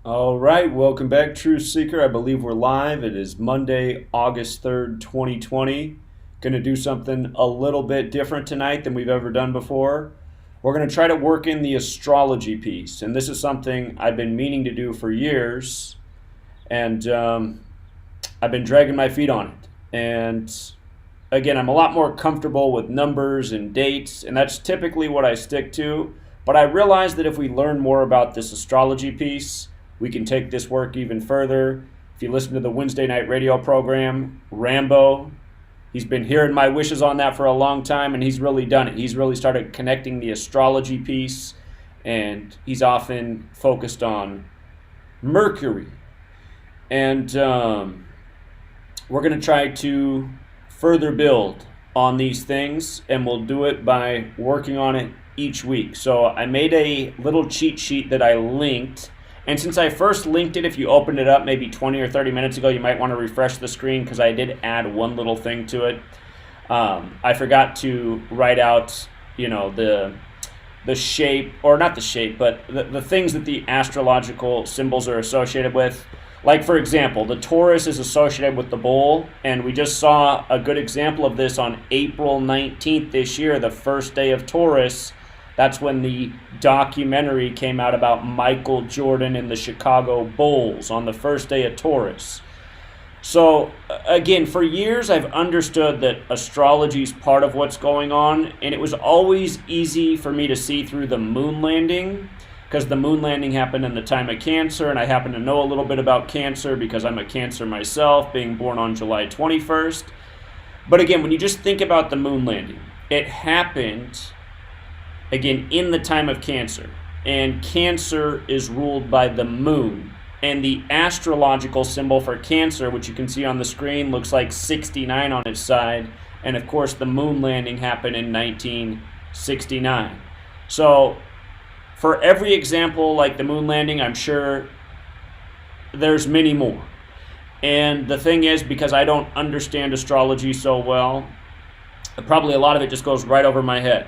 All right, welcome back, Truth Seeker. I believe we're live. It is Monday, August 3rd, 2020. Going to do something a little bit different tonight than we've ever done before. We're going to try to work in the astrology piece, and this is something I've been meaning to do for years, and I've been dragging my feet on it. And again, I'm a lot more comfortable with numbers and dates, and that's typically what I stick to. But I realize that if we learn more about this astrology piece, we can take this work even further. If you listen to the Wednesday night radio program, Rambo, he's been hearing my wishes on that for a long time, and he's really done it. He's really started connecting the astrology piece, and he's often focused on Mercury. And we're going to try to further build on these things, and we'll do it by working on it each week. So I made a little cheat sheet that I linked. And since I first linked it, if you opened it up maybe 20 or 30 minutes ago, you might want to refresh the screen because I did add one little thing to it. I forgot to write out, the shape, or not the shape, but the things that the astrological symbols are associated with. Like, for example, the Taurus is associated with the bull, and we just saw a good example of this on April 19th this year, the first day of Taurus. That's when the documentary came out about Michael Jordan and the Chicago Bulls on the first day of Taurus. So, again, for years I've understood that astrology is part of what's going on, and it was always easy for me to see through the moon landing, because the moon landing happened in the time of Cancer, and I happen to know a little bit about Cancer because I'm a Cancer myself, being born on July 21st. But again, when you just think about the moon landing, it happened again in the time of Cancer, and Cancer is ruled by the moon, and the astrological symbol for Cancer, which you can see on the screen, looks like 69 on its side, and of course the moon landing happened in 1969. So for every example like the moon landing, I'm sure there's many more. And the thing is, because I don't understand astrology so well, probably a lot of it just goes right over my head.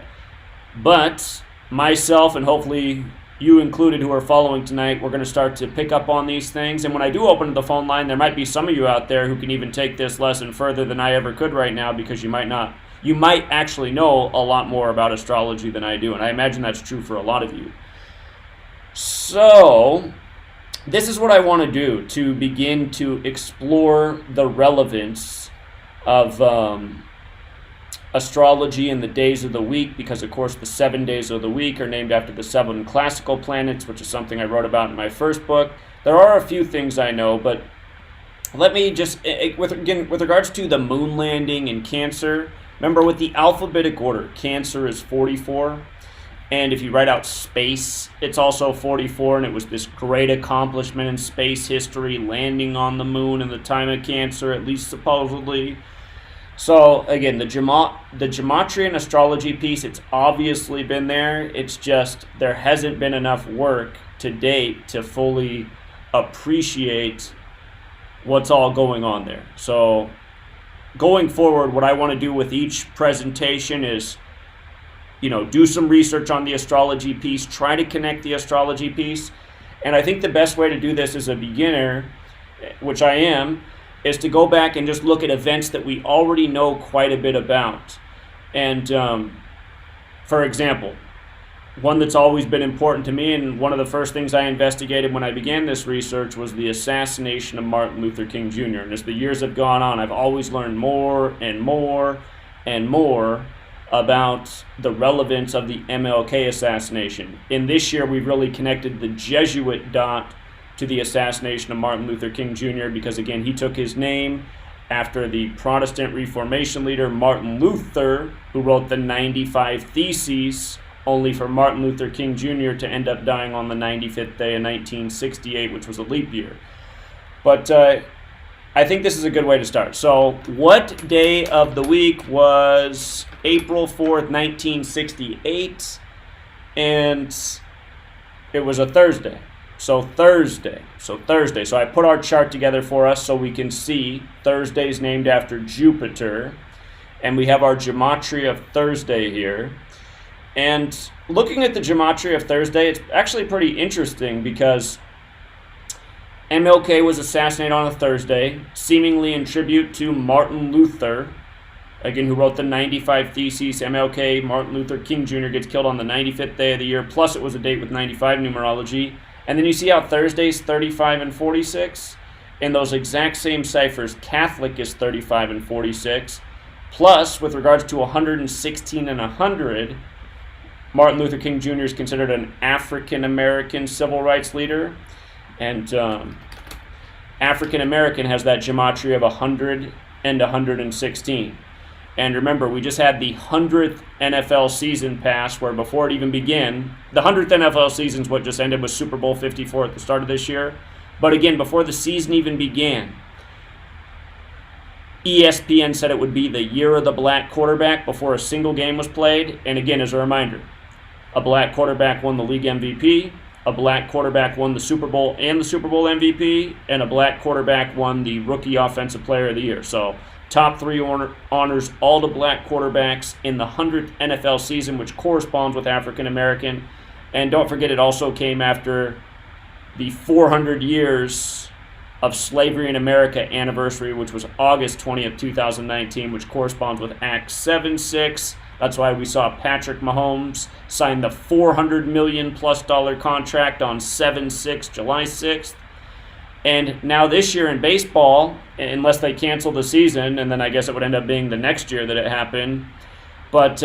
But myself, and hopefully you included who are following tonight, we're going to start to pick up on these things. And when I do open the phone line, there might be some of you out there who can even take this lesson further than I ever could right now, because you might actually know a lot more about astrology than I do. And I imagine that's true for a lot of you. So this is what I want to do to begin to explore the relevance of astrology in the days of the week, because of course the 7 days of the week are named after the 7 classical planets, which is something I wrote about in my first book. There are a few things I know, but let me just, with regards to the moon landing in Cancer, remember with the alphabetic order, Cancer is 44, and if you write out space, it's also 44, and it was this great accomplishment in space history, landing on the moon in the time of Cancer, at least supposedly. So again, the Gematria and astrology piece, it's obviously been there. It's just there hasn't been enough work to date to fully appreciate what's all going on there. So going forward, what I want to do with each presentation is, do some research on the astrology piece, try to connect the astrology piece. And I think the best way to do this as a beginner, which I am, is to go back and just look at events that we already know quite a bit about. And for example, one that's always been important to me, and one of the first things I investigated when I began this research, was the assassination of Martin Luther King Jr. And as the years have gone on, I've always learned more and more and more about the relevance of the MLK assassination. In this year, we've really connected the Jesuit dot to the assassination of Martin Luther King Jr. because, again, he took his name after the Protestant Reformation leader Martin Luther, who wrote the 95 Theses, only for Martin Luther King Jr. to end up dying on the 95th day of 1968, which was a leap year. But I think this is a good way to start. So what day of the week was April 4th, 1968? And it was a Thursday. So Thursday. So I put our chart together for us so we can see Thursday's named after Jupiter. And we have our Gematria of Thursday here. And looking at the Gematria of Thursday, it's actually pretty interesting because MLK was assassinated on a Thursday, seemingly in tribute to Martin Luther, again, who wrote the 95 Theses. MLK, Martin Luther King Jr., gets killed on the 95th day of the year, plus it was a date with 95 numerology. And then you see how Thursday's 35 and 46? In those exact same ciphers, Catholic is 35 and 46. Plus, with regards to 116 and 100, Martin Luther King Jr. is considered an African-American civil rights leader. And African-American has that gematria of 100 and 116. And remember, we just had the 100th NFL season pass, where before it even began, the 100th NFL season is what just ended with Super Bowl 54 at the start of this year. But again, before the season even began, ESPN said it would be the year of the black quarterback before a single game was played. And again, as a reminder, a black quarterback won the league MVP, a black quarterback won the Super Bowl and the Super Bowl MVP, and a black quarterback won the Rookie Offensive Player of the Year. So top three honors all the black quarterbacks in the 100th NFL season, which corresponds with African American. And don't forget, it also came after the 400 years of slavery in America anniversary, which was August 20th, 2019, which corresponds with Act 7-6. That's why we saw Patrick Mahomes sign the $400 million plus contract on 7-6, July 6th. And now this year in baseball, unless they cancel the season, and then I guess it would end up being the next year that it happened. But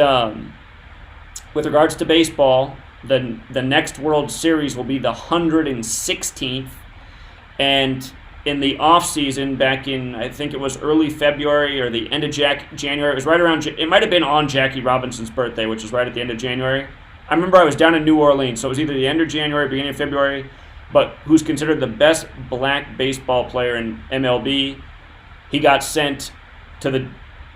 with regards to baseball, the next World Series will be the 116th. And in the off season, back in, I think it was early February or the end of January, it was right around, it might have been on Jackie Robinson's birthday, which is right at the end of January. I remember I was down in New Orleans, so it was either the end of January or beginning of February. But who's considered the best black baseball player in MLB, he got sent to the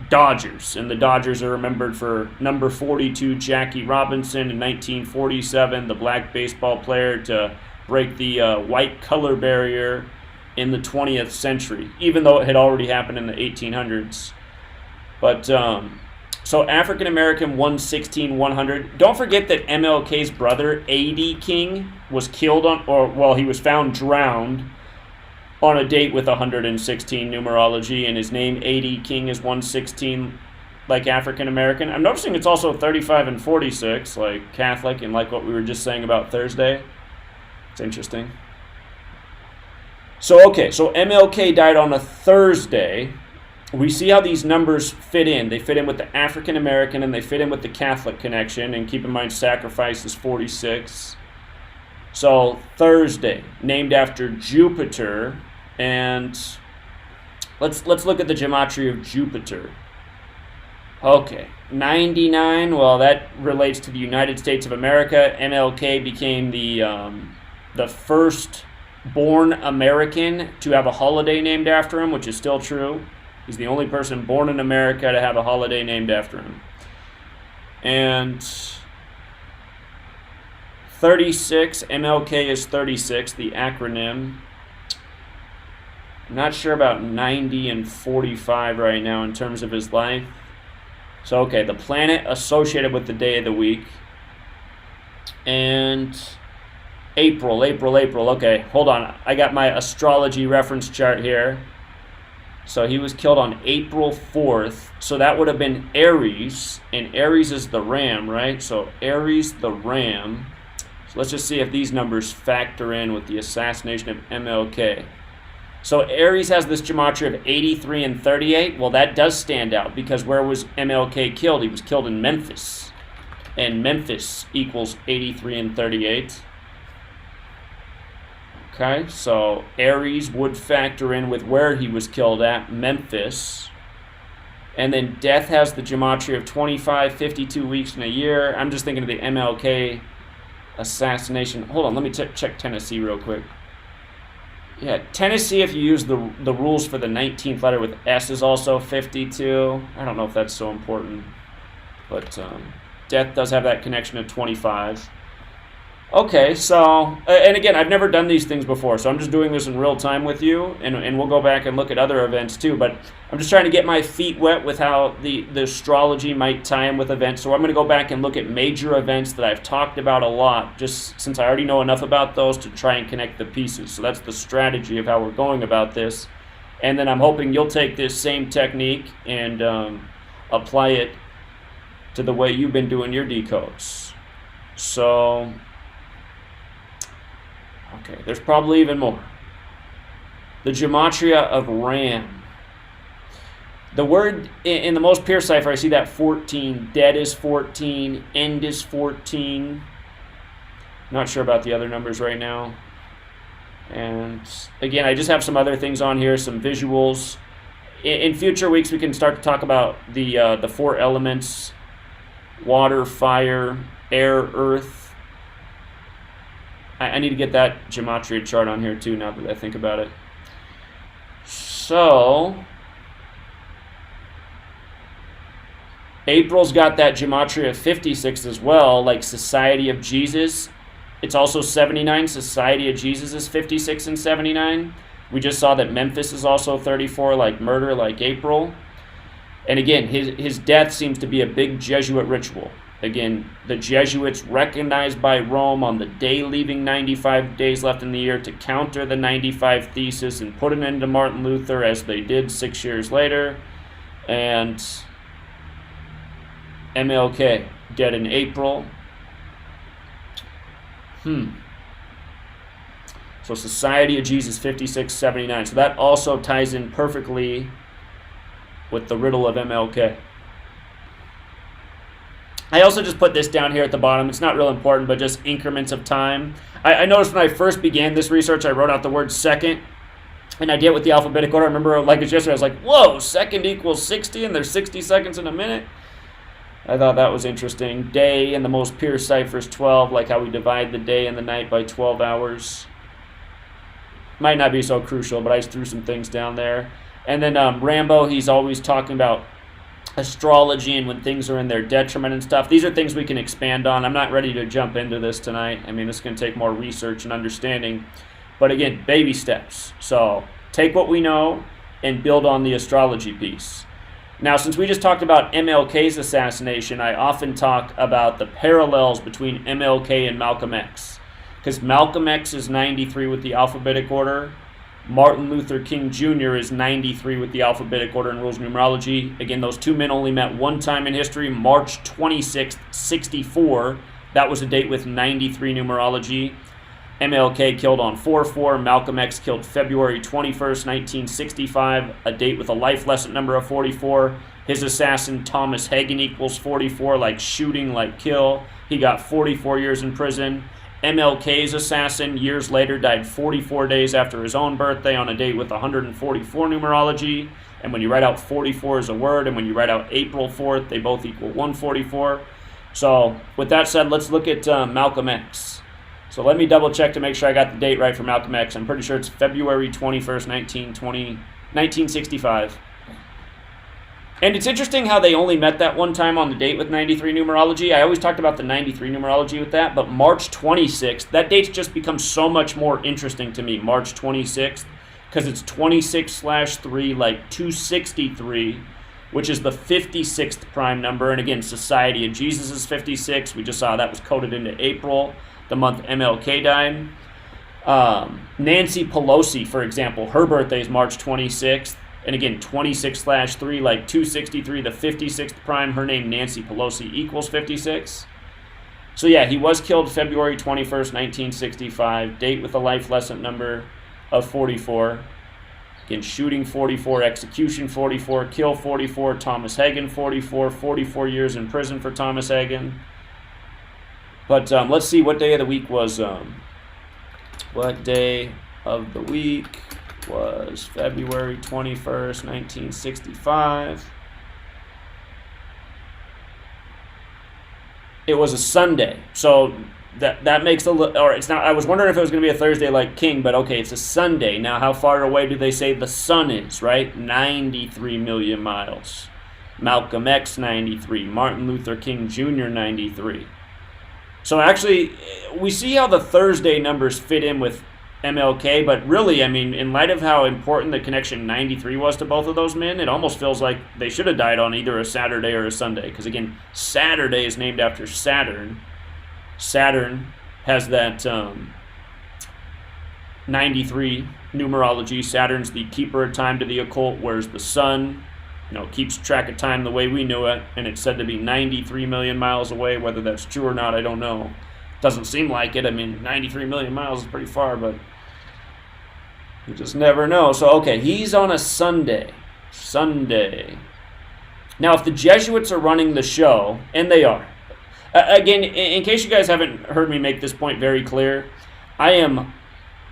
Dodgers. And the Dodgers are remembered for number 42, Jackie Robinson, in 1947, the black baseball player to break the white color barrier in the 20th century, even though it had already happened in the 1800s. But so African American 116-100. Don't forget that MLK's brother, A.D. King, was killed he was found drowned on a date with 116 numerology, and his name, A.D. King, is 116, like African American. I'm noticing it's also 35 and 46, like Catholic, and like what we were just saying about Thursday. It's interesting. So MLK died on a Thursday. We see how these numbers fit in. They fit in with the African American and they fit in with the Catholic connection. And keep in mind, sacrifice is 46. So Thursday, named after Jupiter. And let's look at the gematria of Jupiter. Okay, 99. Well, that relates to the United States of America. MLK became the first born American to have a holiday named after him, which is still true. He's the only person born in America to have a holiday named after him. And 36, MLK is 36, the acronym. I'm not sure about 90 and 45 right now in terms of his life. So, okay, the planet associated with the day of the week. And April. Okay, hold on. I got my astrology reference chart here. So he was killed on April 4th. So that would have been Aries. And Aries is the ram, right? So Aries, the ram. So let's just see if these numbers factor in with the assassination of MLK. So Aries has this gematria of 83 and 38. Well, that does stand out because where was MLK killed? He was killed in Memphis. And Memphis equals 83 and 38. Okay, so Aries would factor in with where he was killed at, Memphis. And then death has the gematria of 25, 52 weeks in a year. I'm just thinking of the MLK assassination. Hold on, let me check Tennessee real quick. Yeah, Tennessee, if you use the rules for the 19th letter with S, is also 52. I don't know if that's so important. But death does have that connection of 25. Okay, so, and again, I've never done these things before, so I'm just doing this in real time with you, and we'll go back and look at other events too, but I'm just trying to get my feet wet with how the astrology might tie in with events, so I'm going to go back and look at major events that I've talked about a lot, just since I already know enough about those to try and connect the pieces. So that's the strategy of how we're going about this, and then I'm hoping you'll take this same technique and apply it to the way you've been doing your decodes. So... okay, there's probably even more. The Gematria of Ram. The word in the most pure cipher, I see that 14. Dead is 14. End is 14. Not sure about the other numbers right now. And again, I just have some other things on here, some visuals. In future weeks, we can start to talk about the four elements: water, fire, air, earth. I need to get that Gematria chart on here too, now that I think about it. So, April's got that Gematria of 56 as well, like Society of Jesus. It's also 79. Society of Jesus is 56 and 79. We just saw that Memphis is also 34, like murder, like April. And again, his death seems to be a big Jesuit ritual. Again, the Jesuits recognized by Rome on the day leaving 95 days left in the year to counter the 95 thesis and put an end to Martin Luther, as they did 6 years later. And MLK, dead in April. So Society of Jesus, 5679. So that also ties in perfectly with the riddle of MLK. I also just put this down here at the bottom. It's not real important, but just increments of time. I noticed when I first began this research, I wrote out the word second, and I did it with the alphabetic order. I remember, like it was yesterday, I was like, whoa, second equals 60, and there's 60 seconds in a minute. I thought that was interesting. Day in the most pure ciphers, 12, like how we divide the day and the night by 12 hours. Might not be so crucial, but I just threw some things down there. And then Rambo, he's always talking about astrology and when things are in their detriment and stuff. These are things we can expand on. I'm not ready to jump into this tonight. I mean, it's going to take more research and understanding. But again, baby steps. So take what we know and build on the astrology piece. Now, since we just talked about MLK's assassination, I often talk about the parallels between MLK and Malcolm X. Because Malcolm X is 93 with the alphabetic order. Martin Luther King Jr. is 93 with the alphabetic order and rules of numerology. Again, those two men only met one time in history, March 26th, 64. That was a date with 93 numerology. MLK killed on 4/4. Malcolm X killed February 21st, 1965, a date with a life lesson number of 44. His assassin, Thomas Hagen, equals 44, like shooting, like kill. He got 44 years in prison. MLK's assassin, years later, died 44 days after his own birthday on a date with 144 numerology. And when you write out 44 as a word, and when you write out April 4th, they both equal 144. So with that said, let's look at Malcolm X. So let me double check to make sure I got the date right for Malcolm X. I'm pretty sure it's February 21st, 1965. And it's interesting how they only met that one time on the date with 93 numerology. I always talked about the 93 numerology with that, but March 26th, that date's just become so much more interesting to me, March 26th, because it's 26/3, like 263, which is the 56th prime number. And again, Society of Jesus is 56. We just saw that was coded into April, the month MLK died. Nancy Pelosi, for example, her birthday is March 26th. And again, 26/3, like 263, the 56th prime. Her name, Nancy Pelosi, equals 56. So yeah, he was killed February 21st, 1965. Date with a life lesson number of 44. Again, shooting 44, execution 44, kill 44, Thomas Hagen 44, 44 years in prison for Thomas Hagen. But let's see, what day of the week was... what day of the week was February 21st, 1965. It was a Sunday, so that makes a little, or it's not, I was wondering if it was going to be a Thursday like King, but okay, it's a Sunday. Now, how far away do they say the sun is, right? 93 million miles. Malcolm X, 93. Martin Luther King Jr., 93. So actually, we see how the Thursday numbers fit in with MLK, but really, I mean, in light of how important the connection 93 was to both of those men, it almost feels like they should have died on either a Saturday or a Sunday. Because again, Saturday is named after Saturn. Saturn has that 93 numerology. Saturn's the keeper of time to the occult, whereas the sun, keeps track of time the way we know it, and it's said to be 93 million miles away. Whether that's true or not, I don't know. Doesn't seem like it. I mean, 93 million miles is pretty far, but you just never know. So, okay, he's on a Sunday. Now, if the Jesuits are running the show, and they are, again, in case you guys haven't heard me make this point very clear, I am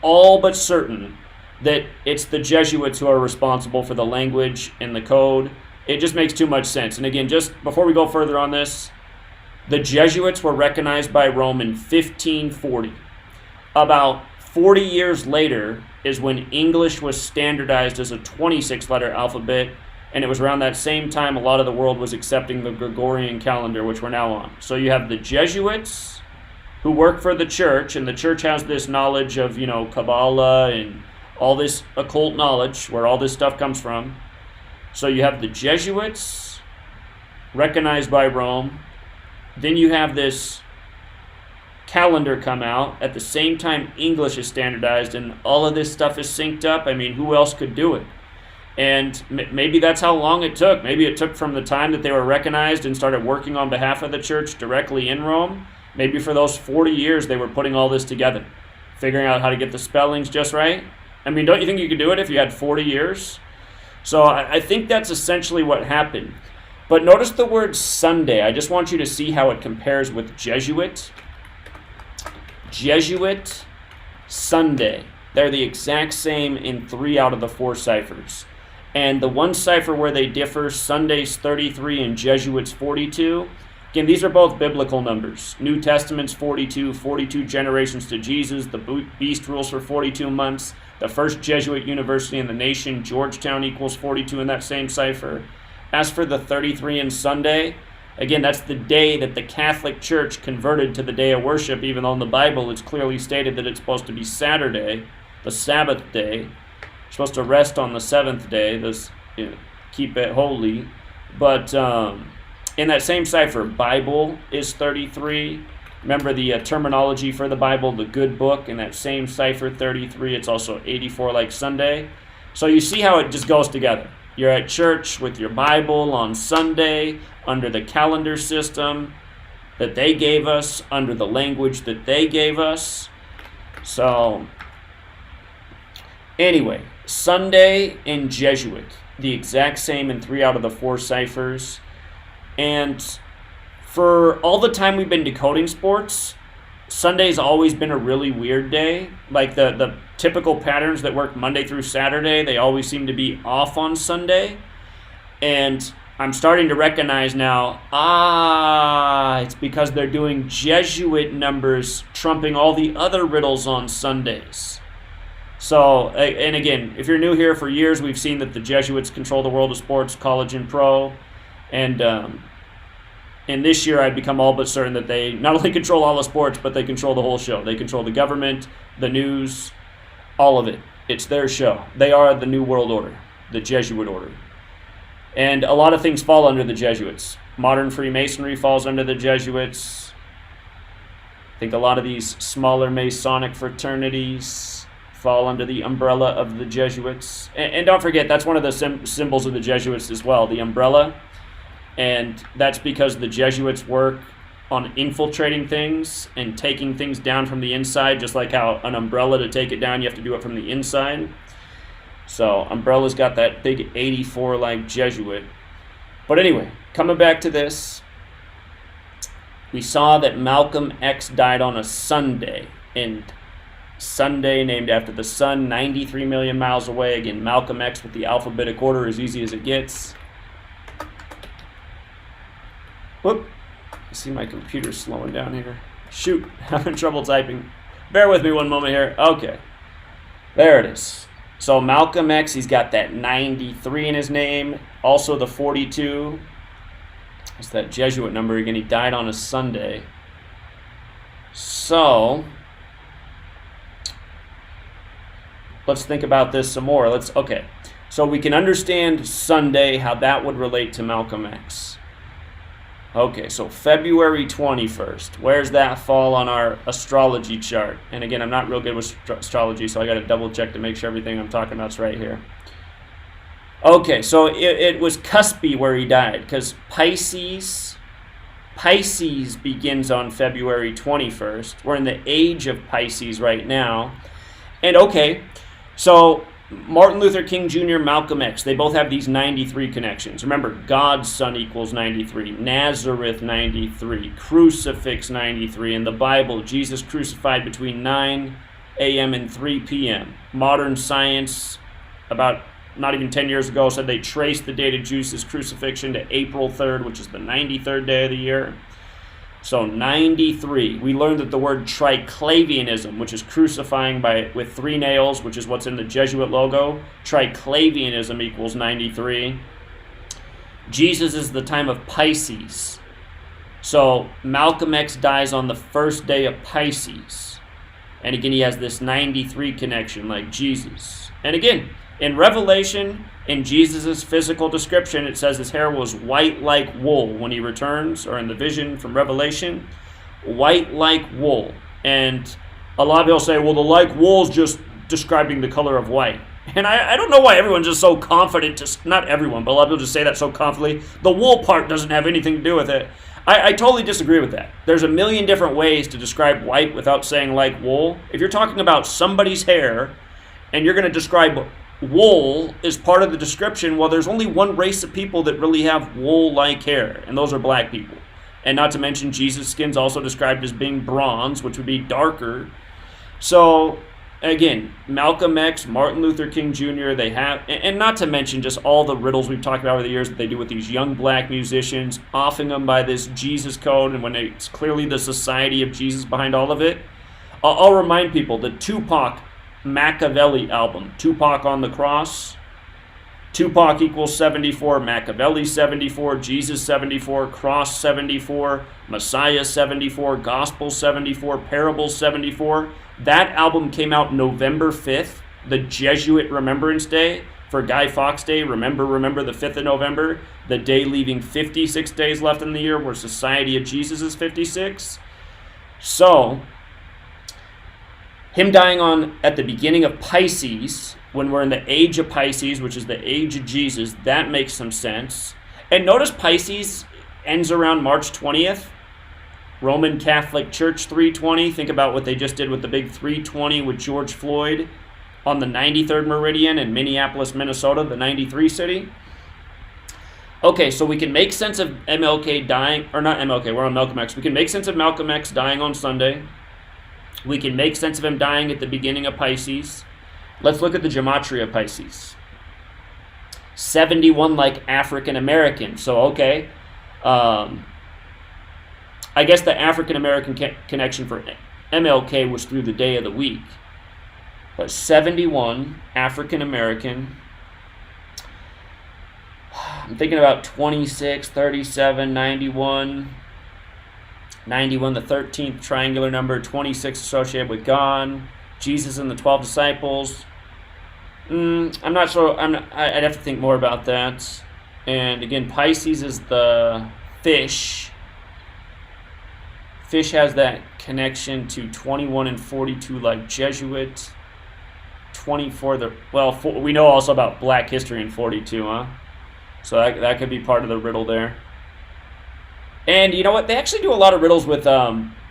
all but certain that it's the Jesuits who are responsible for the language and the code. It just makes too much sense. And again, just before we go further on this, the Jesuits were recognized by Rome in 1540. About 40 years later is when English was standardized as a 26-letter alphabet, and it was around that same time a lot of the world was accepting the Gregorian calendar, which we're now on. So you have the Jesuits who work for the church, and the church has this knowledge of, Kabbalah and all this occult knowledge, where all this stuff comes from. So you have the Jesuits recognized by Rome. Then you have this calendar come out at the same time English is standardized, and all of this stuff is synced up. I mean, who else could do it? And maybe that's how long it took. Maybe it took from the time that they were recognized and started working on behalf of the church directly in Rome. Maybe for those 40 years they were putting all this together, figuring out how to get the spellings just right. I mean, don't you think you could do it if you had 40 years? So I think that's essentially what happened. But notice the word Sunday. I just want you to see how it compares with Jesuit. Jesuit, Sunday. They're the exact same in 3 out of the 4 ciphers. And the one cipher where they differ, Sunday's 33 and Jesuit's 42. Again, these are both biblical numbers. New Testament's 42, 42 generations to Jesus. The beast rules for 42 months. The first Jesuit university in the nation, Georgetown, equals 42 in that same cipher. As for the 33 and Sunday, again, that's the day that the Catholic Church converted to the day of worship, even though in the Bible it's clearly stated that it's supposed to be Saturday, the Sabbath day. You're supposed to rest on the 7th day, keep it holy. But in that same cipher, Bible is 33. Remember the terminology for the Bible, the good book, in that same cipher, 33. It's also 84 like Sunday. So you see how it just goes together. You're at church with your Bible on Sunday, under the calendar system that they gave us, under the language that they gave us. So, anyway, Sunday and Jesuit, the exact same in 3 out of the 4 ciphers. And for all the time we've been decoding sports, Sunday's always been a really weird day. Like the typical patterns that work Monday through Saturday, they always seem to be off on Sunday. And I'm starting to recognize now, it's because they're doing Jesuit numbers trumping all the other riddles on Sundays. So, and again, if you're new here, for years we've seen that the Jesuits control the world of sports, college and pro. And this year I've become all but certain that they not only control all the sports, but they control the whole show. They control the government, the news, all of it. It's their show. They are the New World Order, the Jesuit Order. And a lot of things fall under the Jesuits. Modern Freemasonry falls under the Jesuits. I think a lot of these smaller Masonic fraternities fall under the umbrella of the Jesuits. And don't forget, that's one of the symbols of the Jesuits as well, the umbrella. And that's because the Jesuits work on infiltrating things and taking things down from the inside, just like how an umbrella, to take it down, you have to do it from the inside. So umbrella's got that big 84 like Jesuit. But anyway, coming back to this, we saw that Malcolm X died on a Sunday, and Sunday named after the sun, 93 million miles away. Again, Malcolm X with the alphabetic order, as easy as it gets. Whoop, I see my computer's slowing down here. Shoot, having trouble typing. Bear with me one moment here. Okay, there it is. So Malcolm X, he's got that 93 in his name. Also the 42. It's that Jesuit number again. He died on a Sunday. So let's think about this some more. Okay. So we can understand Sunday, how that would relate to Malcolm X. Okay, so February 21st. Where's that fall on our astrology chart? And again, I'm not real good with astrology, so I got to double check to make sure everything I'm talking about's right here. Okay, so it was cuspy where he died, because Pisces begins on February 21st. We're in the age of Pisces right now. And okay, so Martin Luther King Jr., Malcolm X, they both have these 93 connections. Remember, God's Son equals 93, Nazareth 93, Crucifix 93, in the Bible, Jesus crucified between 9 a.m. and 3 p.m. Modern science, about not even 10 years ago, said they traced the date of Jesus' crucifixion to April 3rd, which is the 93rd day of the year. So 93. We learned that the word triclavianism, which is crucifying with 3 nails, which is what's in the Jesuit logo, triclavianism equals 93. Jesus is the time of Pisces. So Malcolm X dies on the first day of Pisces. And again, he has this 93 connection like Jesus. And again, in Revelation, in Jesus' physical description, it says his hair was white like wool when he returns, or in the vision from Revelation, white like wool. And a lot of people say, well, the like wool is just describing the color of white. And I don't know why everyone's just so confident, not everyone, but a lot of people just say that so confidently. The wool part doesn't have anything to do with it. I totally disagree with that. There's a million different ways to describe white without saying like wool. If you're talking about somebody's hair, and you're going to describe wool is part of the description, well, there's only one race of people that really have wool-like hair, and those are black people. And not to mention Jesus' skin's also described as being bronze, which would be darker. So, again, Malcolm X, Martin Luther King Jr., they have, and not to mention just all the riddles we've talked about over the years that they do with these young black musicians, offing them by this Jesus code, and when it's clearly the Society of Jesus behind all of it. I'll remind people, the Tupac Machiavelli album, Tupac on the Cross, Tupac equals 74, Machiavelli 74, Jesus 74, Cross 74, Messiah 74, Gospel 74, Parables 74. That album came out November 5th, the Jesuit Remembrance Day. For Guy Fawkes Day, remember the 5th of November, the day leaving 56 days left in the year, where Society of Jesus is 56. So, him dying at the beginning of Pisces, when we're in the age of Pisces, which is the age of Jesus, that makes some sense. And notice Pisces ends around March 20th. Roman Catholic Church 320. Think about what they just did with the big 320 with George Floyd on the 93rd meridian in Minneapolis, Minnesota, the 93 city. Okay, so we can make sense of MLK dying, or not MLK, we're on Malcolm X. We can make sense of Malcolm X dying on Sunday. We can make sense of him dying at the beginning of Pisces. Let's look at the Gematria of Pisces. 71 like African American. So, okay. I guess the African American connection for MLK was through the day of the week. But 71 African American. I'm thinking about 26, 37, 91. 91, the 13th triangular number, 26 associated with God, Jesus and the 12 disciples. I'm not sure. I'd have to think more about that. And again, Pisces is the fish. Fish has that connection to 21 and 42 like Jesuit. 24, we know also about Black history in 42, huh? So that could be part of the riddle there. And you know what? They actually do a lot of riddles with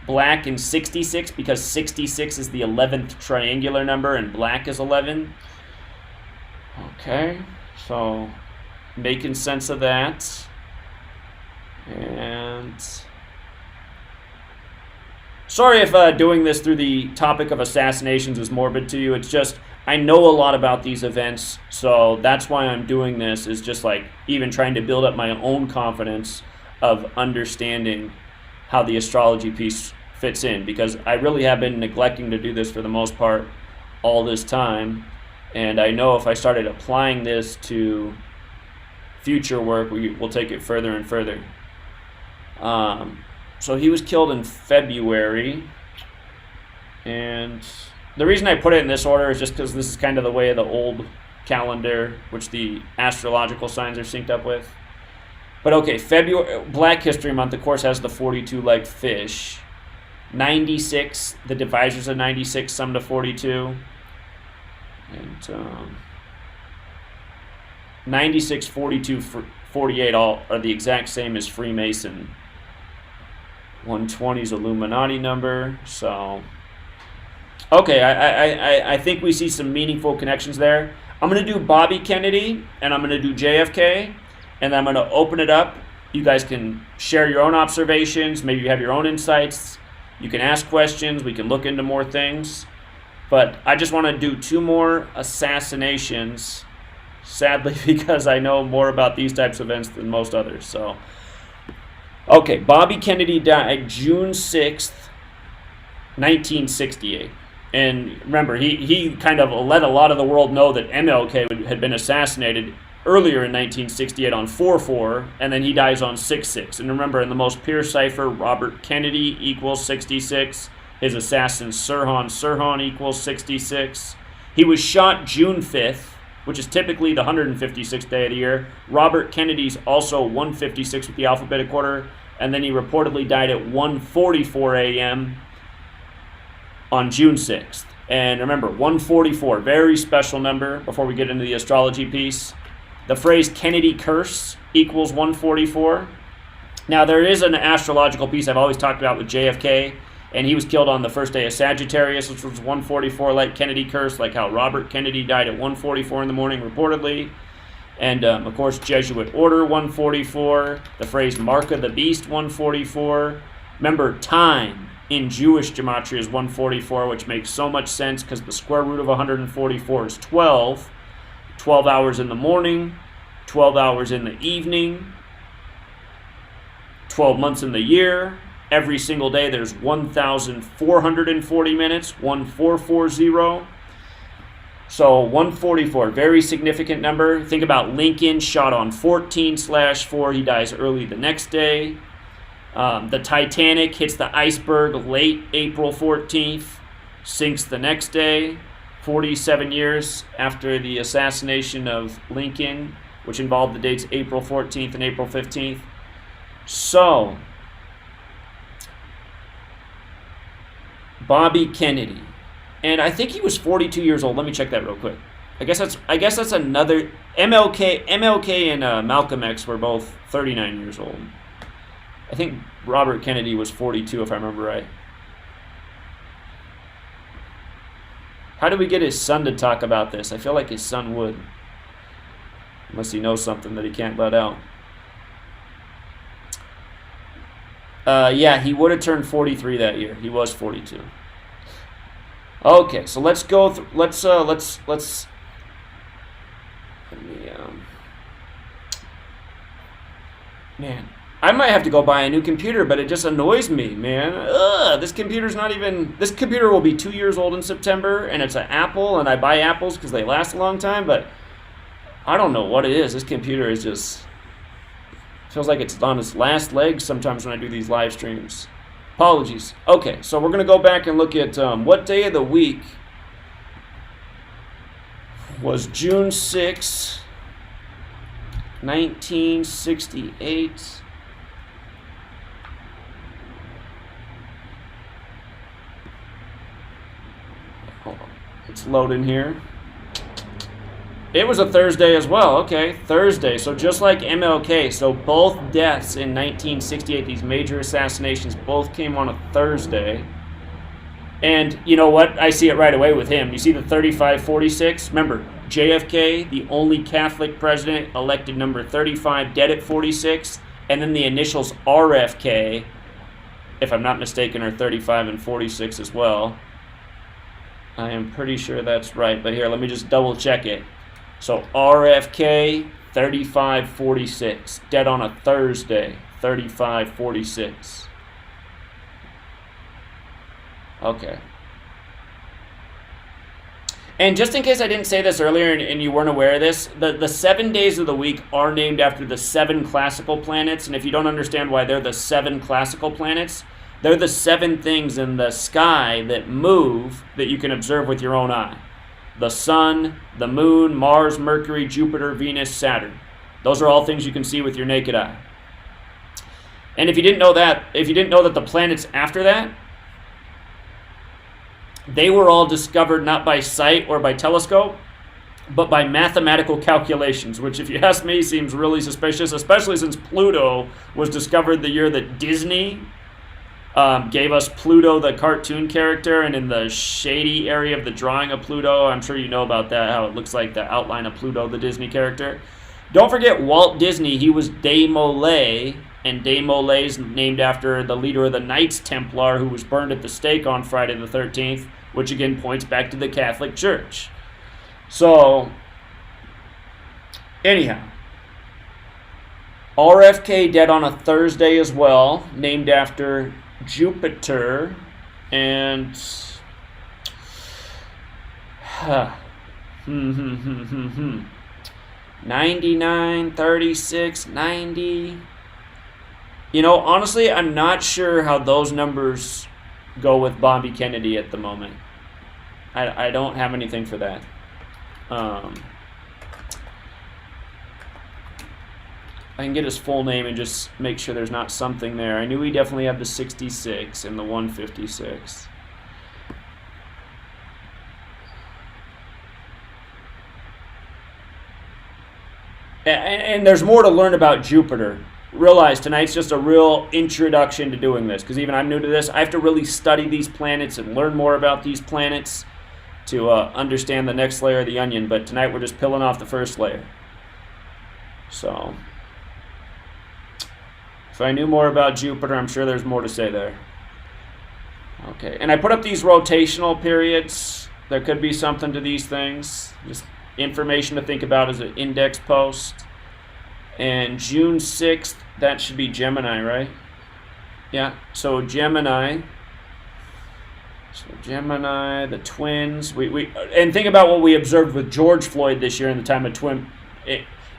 black and 66, because 66 is the 11th triangular number and black is 11. Okay, so making sense of that. And sorry if doing this through the topic of assassinations is morbid to you. It's just, I know a lot about these events, so that's why I'm doing this, is just like even trying to build up my own confidence of understanding how the astrology piece fits in, because I really have been neglecting to do this for the most part all this time, and I know if I started applying this to future work, we'll take it further and further. So he was killed in February. And the reason I put it in this order is just because this is kind of the way of the old calendar, which the astrological signs are synced up with. But okay, February, Black History Month, of course, has the 42-legged fish. 96, the divisors of 96 sum to 42. And 96, 42, 48 all are the exact same as Freemason. 120 is Illuminati number, so... Okay, I think we see some meaningful connections there. I'm going to do Bobby Kennedy, and I'm going to do JFK, and I'm going to open it up. You guys can share your own observations. Maybe you have your own insights. You can ask questions. We can look into more things. But I just want to do 2 more assassinations, sadly, because I know more about these types of events than most others. So, okay, Bobby Kennedy died June 6th, 1968. And remember, he kind of let a lot of the world know that MLK had been assassinated earlier in 1968 on 4/4, and then he dies on 6/6. And remember, in the most pure cipher, Robert Kennedy equals 66. His assassin, Sirhan equals 66. He was shot June 5th, which is typically the 156th day of the year. Robert Kennedy's also 156 with the alphabetic order, and then he reportedly died at 1:44 a.m. on June 6th. And remember, 144, very special number before we get into the astrology piece. The phrase Kennedy curse equals 144. Now, there is an astrological piece I've always talked about with JFK, and he was killed on the first day of Sagittarius, which was 144, like Kennedy curse, like how Robert Kennedy died at 144 in the morning, reportedly. And, of course, Jesuit Order, 144. The phrase Mark of the Beast, 144. Remember, time in Jewish Gematria is 144, which makes so much sense because the square root of 144 is 12. 12 hours in the morning, 12 hours in the evening, 12 months in the year. Every single day there's 1,440 minutes, 1440. So 144, very significant number. Think about Lincoln, shot on 14/4. He dies early the next day. The Titanic hits the iceberg late April 14th, sinks the next day, 47 years after the assassination of Lincoln, which involved the dates April 14th and April 15th. So, Bobby Kennedy, and I think he was 42 years old. Let me check that real quick. I guess that's another MLK and Malcolm X were both 39 years old. I think Robert Kennedy was 42, if I remember right. How do we get his son to talk about this? I feel like his son would. Unless he knows something that he can't let out. Yeah, he would have turned 43 that year. He was 42. Okay, so let's go. Let me. Man, I might have to go buy a new computer, but it just annoys me, man. This computer's not even... This computer will be 2 years old in September, and it's an Apple, and I buy Apples because they last a long time, but I don't know what it is. This computer is just... feels like it's on its last legs sometimes when I do these live streams. Apologies. Okay, so we're going to go back and look at what day of the week was June 6, 1968... It's loading here. It was a Thursday as well. Okay, Thursday. So just like MLK, so both deaths in 1968, these major assassinations, both came on a Thursday. And you know what? I see it right away with him. You see the 3546? Remember, JFK, the only Catholic president, elected number 35, dead at 46. And then the initials RFK, if I'm not mistaken, are 35 and 46 as well. I am pretty sure that's right, but here, let me just double check it. So RFK, 3546, dead on a Thursday, 3546. Okay. And just in case I didn't say this earlier and you weren't aware of this, the 7 days of the week are named after the 7 classical planets, and if you don't understand why they're the 7 classical planets, They're the 7 things in the sky that move that you can observe with your own eye. The sun, the moon, Mars, Mercury, Jupiter, Venus, Saturn. Those are all things you can see with your naked eye. And if you didn't know that the planets after that, they were all discovered not by sight or by telescope, but by mathematical calculations, which, if you ask me, seems really suspicious, especially since Pluto was discovered the year that Disney gave us Pluto, the cartoon character, and in the shady area of the drawing of Pluto, I'm sure you know about that, how it looks like the outline of Pluto, the Disney character. Don't forget Walt Disney, he was de Molay, and de Molay is named after the leader of the Knights Templar who was burned at the stake on Friday the 13th, which again points back to the Catholic Church. So, anyhow, RFK dead on a Thursday as well, named after Jupiter, and 99, 36, 90. You know, honestly, I'm not sure how those numbers go with Bobby Kennedy at the moment. I don't have anything for that. I can get his full name and just make sure there's not something there. I knew he definitely had the 66 and the 156. And there's more to learn about Jupiter. Realize tonight's just a real introduction to doing this, because even I'm new to this. I have to really study these planets and learn more about these planets to understand the next layer of the onion. But tonight we're just peeling off the first layer. So, if I knew more about Jupiter, I'm sure there's more to say there. Okay, and I put up these rotational periods. There could be something to these things. Just information to think about as an index post. And June 6th, that should be Gemini, right? Yeah, so Gemini. So Gemini, the twins. And think about what we observed with George Floyd this year in the time of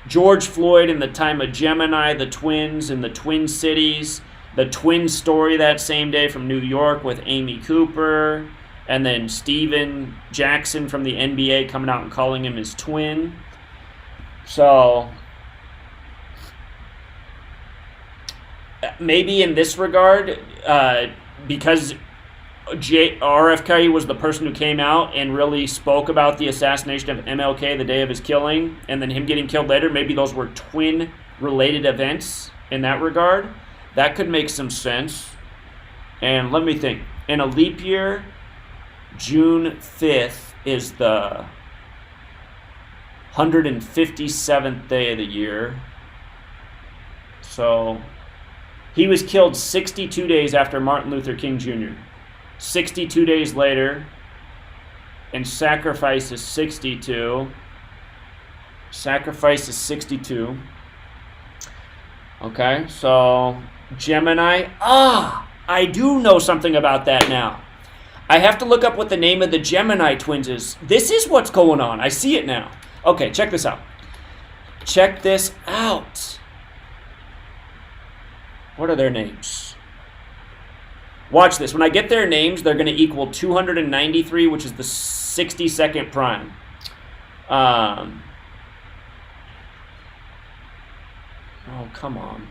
George Floyd in the time of Gemini, the twins in the Twin Cities, the twin story that same day from New York with Amy Cooper, and then Steven Jackson from the NBA coming out and calling him his twin. So maybe in this regard, because RFK was the person who came out and really spoke about the assassination of MLK the day of his killing, and then him getting killed later, maybe those were twin-related events in that regard. That could make some sense. And let me think. In a leap year, June 5th is the 157th day of the year. So he was killed 62 days after Martin Luther King Jr. 62 days later, and sacrifice is 62. Sacrifice is 62. Okay, so Gemini. I do know something about that now. I have to look up what the name of the Gemini twins is. This is what's going on. I see it now. Okay, check this out. Check this out. What are their names? Watch this. When I get their names, they're going to equal 293, which is the 62nd prime. Oh, come on.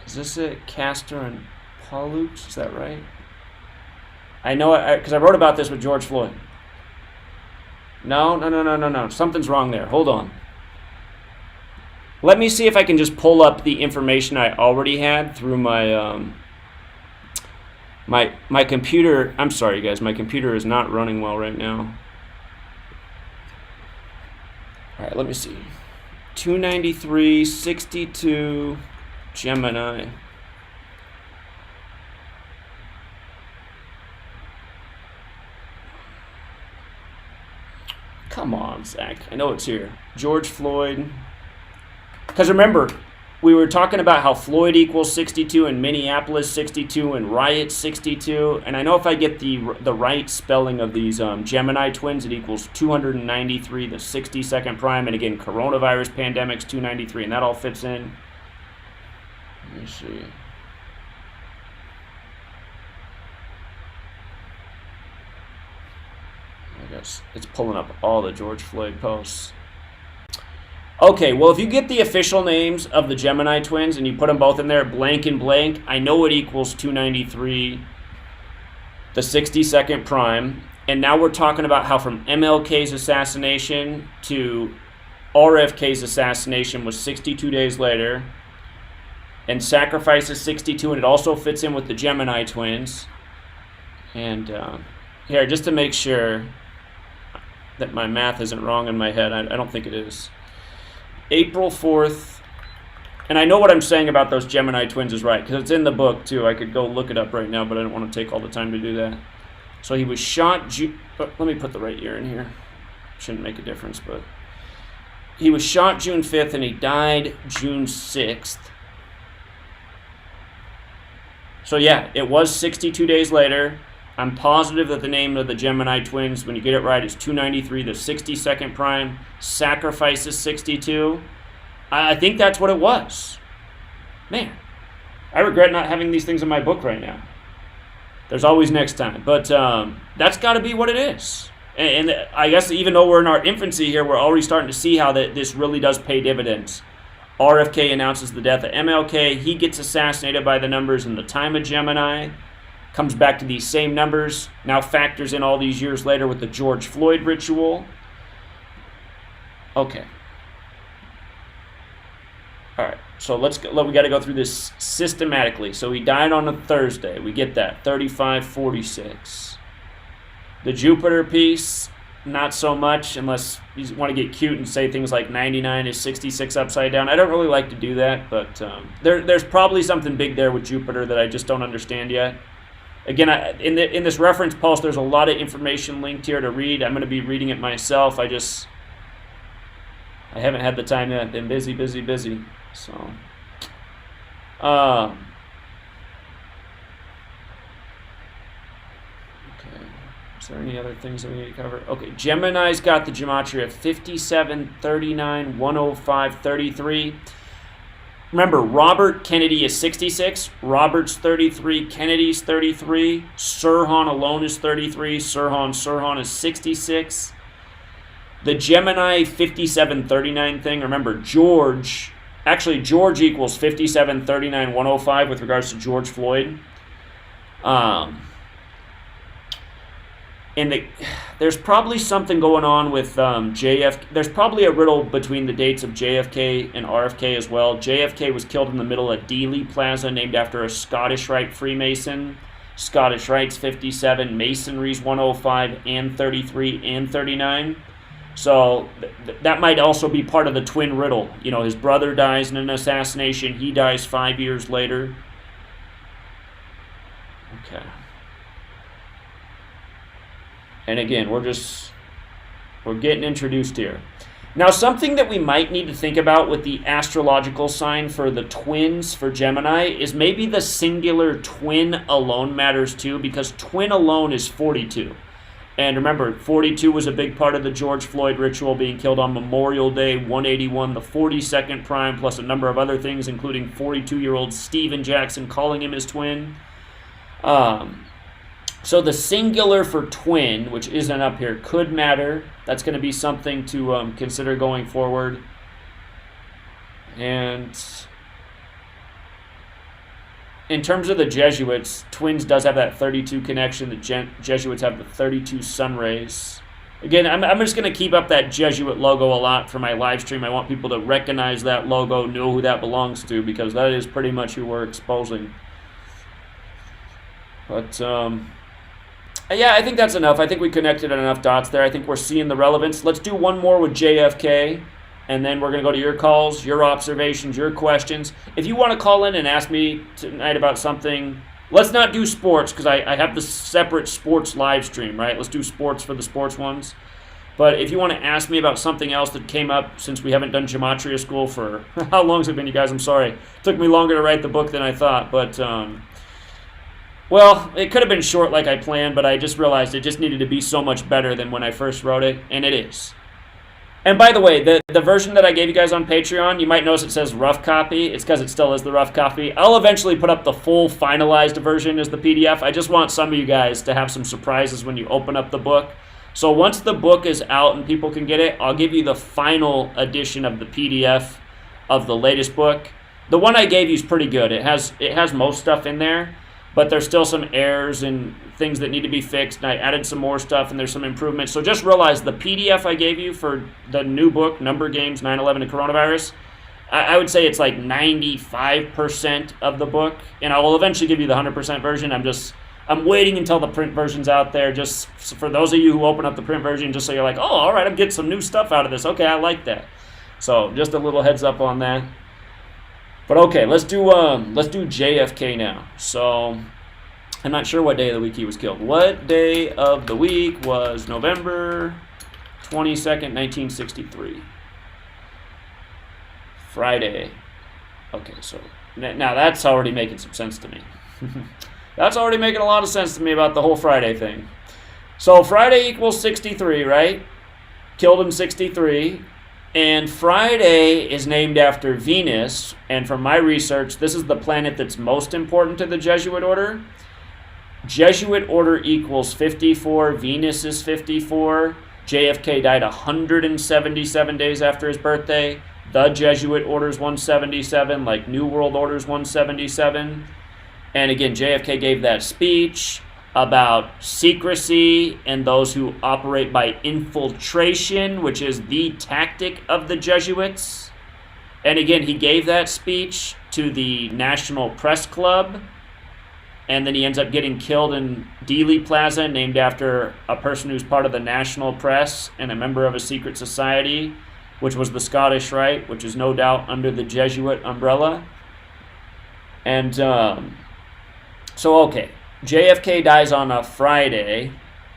Is this it? Castor and Pollux? Is that right? I know it because I wrote about this with George Floyd. No. Something's wrong there. Hold on. Let me see if I can just pull up the information I already had through my my computer. I'm sorry, guys. My computer is not running well right now. All right, let me see. 293, 62, Gemini. Come on, Zach. I know it's here. George Floyd. Because remember, we were talking about how Floyd equals 62 and Minneapolis 62 and Riot 62. And I know if I get the right spelling of these Gemini twins, it equals 293, the 62nd prime. And again, coronavirus pandemic's 293, and that all fits in. Let me see. It's pulling up all the George Floyd posts. Okay, well, if you get the official names of the Gemini twins and you put them both in there, blank and blank, I know it equals 293, the 62nd prime. And now we're talking about how from MLK's assassination to RFK's assassination was 62 days later. And sacrifice is 62, and it also fits in with the Gemini twins. And here, just to make sure that my math isn't wrong in my head, I don't think it is. April 4th, and I know what I'm saying about those Gemini twins is right, because it's in the book too. I could go look it up right now, but I don't want to take all the time to do that. So he was shot, let me put the right year in here. Shouldn't make a difference, but he was shot June 5th and he died June 6th. So yeah, it was 62 days later. I'm positive that the name of the Gemini twins, when you get it right, is 293, the 62nd prime. Sacrifice is 62. I think that's what it was. Man, I regret not having these things in my book right now. There's always next time. But that's got to be what it is. And I guess even though we're in our infancy here, we're already starting to see how this really does pay dividends. RFK announces the death of MLK. He gets assassinated by the numbers in the time of Gemini. Comes back to these same numbers, now factors in all these years later with the George Floyd ritual. Okay. All right, so we got to go through this systematically. So he died on a Thursday. We get that, 3546. The Jupiter piece, not so much, unless you want to get cute and say things like 99 is 66 upside down. I don't really like to do that, but there's probably something big there with Jupiter that I just don't understand yet. Again, in this reference post, there's a lot of information linked here to read. I'm going to be reading it myself. I haven't had the time yet. I've been busy. So, okay. Is there any other things that we need to cover? Okay, Gemini's got the Gematria of 57, 39, 105, 33. Remember, Robert Kennedy is 66, Robert's 33, Kennedy's 33, Sirhan alone is 33, Sirhan is 66. The Gemini 5739 thing, remember, George equals 57, 39, 105 with regards to George Floyd. There's probably something going on with JFK. There's probably a riddle between the dates of JFK and RFK as well. JFK was killed in the middle of Dealey Plaza, named after a Scottish Rite Freemason. Scottish Rite's 57, Masonry's 105 and 33 and 39. So that might also be part of the twin riddle. You know, his brother dies in an assassination. He dies 5 years later. Okay. And again, we're getting introduced here. Now, something that we might need to think about with the astrological sign for the twins for Gemini is maybe the singular twin alone matters too, because twin alone is 42. And remember, 42 was a big part of the George Floyd ritual, being killed on Memorial Day, 181, the 42nd prime, plus a number of other things, including 42-year-old Steven Jackson calling him his twin. So the singular for twin, which isn't up here, could matter. That's going to be something to consider going forward. And in terms of the Jesuits, twins does have that 32 connection. The Jesuits have the 32 sun rays. Again, I'm just going to keep up that Jesuit logo a lot for my live stream. I want people to recognize that logo, know who that belongs to, because that is pretty much who we're exposing. But yeah, I think that's enough. I think we connected enough dots there. I think we're seeing the relevance. Let's do one more with JFK, and then we're going to go to your calls, your observations, your questions. If you want to call in and ask me tonight about something, let's not do sports, because I have the separate sports live stream, right? Let's do sports for the sports ones. But if you want to ask me about something else that came up since we haven't done Gematria school for, how long has it been, you guys? I'm sorry. It took me longer to write the book than I thought, but well, it could have been short like I planned, but I just realized it just needed to be so much better than when I first wrote it, and it is. And by the way, the version that I gave you guys on Patreon, you might notice it says rough copy. It's because it still is the rough copy. I'll eventually put up the full finalized version as the PDF. I just want some of you guys to have some surprises when you open up the book. So once the book is out and people can get it, I'll give you the final edition of the PDF of the latest book. The one I gave you is pretty good. It has most stuff in there, but there's still some errors and things that need to be fixed, and I added some more stuff, and there's some improvements. So just realize the PDF I gave you for the new book, Number Games, 9/11 and Coronavirus, I would say it's like 95% of the book, and I will eventually give you the 100% version. I'm waiting until the print version's out there, just for those of you who open up the print version, just so you're like, oh, all right, I'm getting some new stuff out of this. Okay, I like that. So just a little heads up on that. But okay, let's do JFK now. So I'm not sure what day of the week he was killed. What day of the week was November 22nd, 1963? Friday. Okay, so now that's already making some sense to me. That's already making a lot of sense to me about the whole Friday thing. So Friday equals 63, right? Killed him 63. And Friday is named after Venus. And from my research, this is the planet that's most important to the Jesuit Order. Jesuit Order equals 54. Venus is 54. JFK died 177 days after his birthday. The Jesuit Order is 177, like New World Order is 177. And again, JFK gave that speech about secrecy and those who operate by infiltration, which is the tactic of the Jesuits. And again, he gave that speech to the National Press Club, and then he ends up getting killed in Dealey Plaza, named after a person who's part of the National Press and a member of a secret society, which was the Scottish Rite, which is no doubt under the Jesuit umbrella. And so, okay, JFK dies on a Friday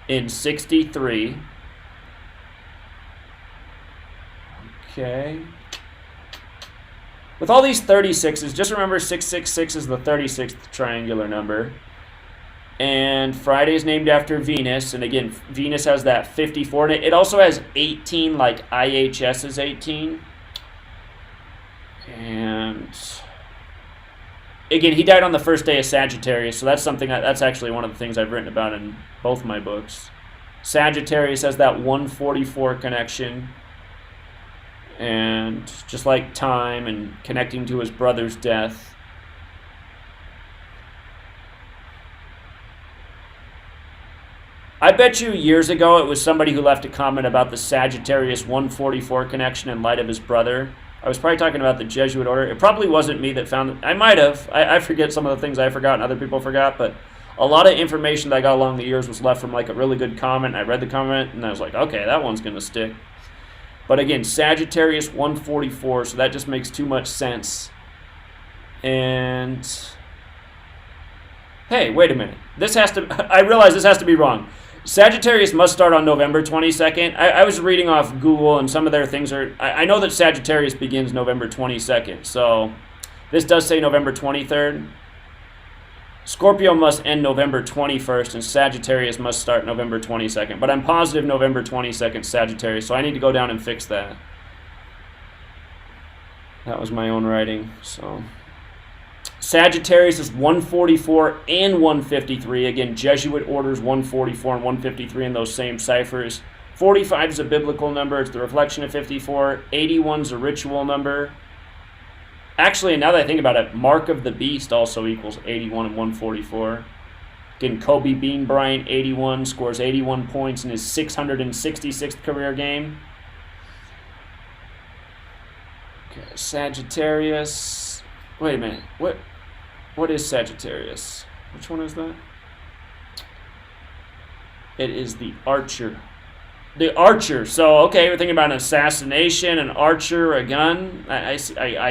in 63. Okay. With all these 36s, just remember 666 is the 36th triangular number. And Friday is named after Venus. And again, Venus has that 54 in it. It also has 18, like IHS is 18. And again, he died on the first day of Sagittarius, so that's something that's actually one of the things I've written about in both my books. Sagittarius has that 144 connection, and just like time and connecting to his brother's death. I bet you years ago it was somebody who left a comment about the Sagittarius 144 connection in light of his brother. I was probably talking about the Jesuit Order. It probably wasn't me that found it. I might have. I forget some of the things I forgot and other people forgot, but a lot of information that I got along the years was left from like a really good comment. I read the comment and I was like, okay, that one's going to stick. But again, Sagittarius 144, so that just makes too much sense. And hey, wait a minute. I realize this has to be wrong. Sagittarius must start on November 22nd. I was reading off Google, and some of their things are... I know that Sagittarius begins November 22nd, so this does say November 23rd. Scorpio must end November 21st, and Sagittarius must start November 22nd. But I'm positive November 22nd, Sagittarius, so I need to go down and fix that. That was my own writing, so... Sagittarius is 144 and 153. Again, Jesuit orders 144 and 153 in those same ciphers. 45 is a biblical number. It's the reflection of 54. 81 is a ritual number. Actually, now that I think about it, Mark of the Beast also equals 81 and 144. Again, Kobe Bean Bryant, 81, scores 81 points in his 666th career game. Okay, Sagittarius. Wait a minute. What is Sagittarius? Which one is that? It is the Archer. The Archer. So, okay, we're thinking about an assassination, an archer, a gun. I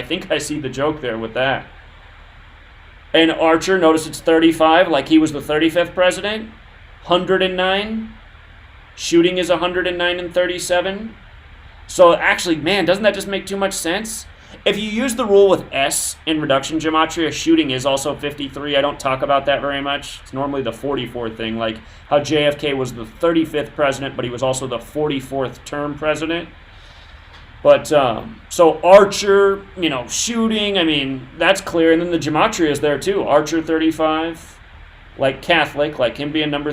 think I see the joke there with that. An Archer, notice it's 35, like he was the 35th president. 109. Shooting is 109 and 37. So, actually, man, doesn't that just make too much sense? If you use the rule with S in reduction gematria, shooting is also 53. I don't talk about that very much. It's normally the 44 thing, like how JFK was the 35th president, but he was also the 44th term president. But, so Archer, shooting, I mean, that's clear. And then the gematria is there too. Archer 35, like Catholic, like him being number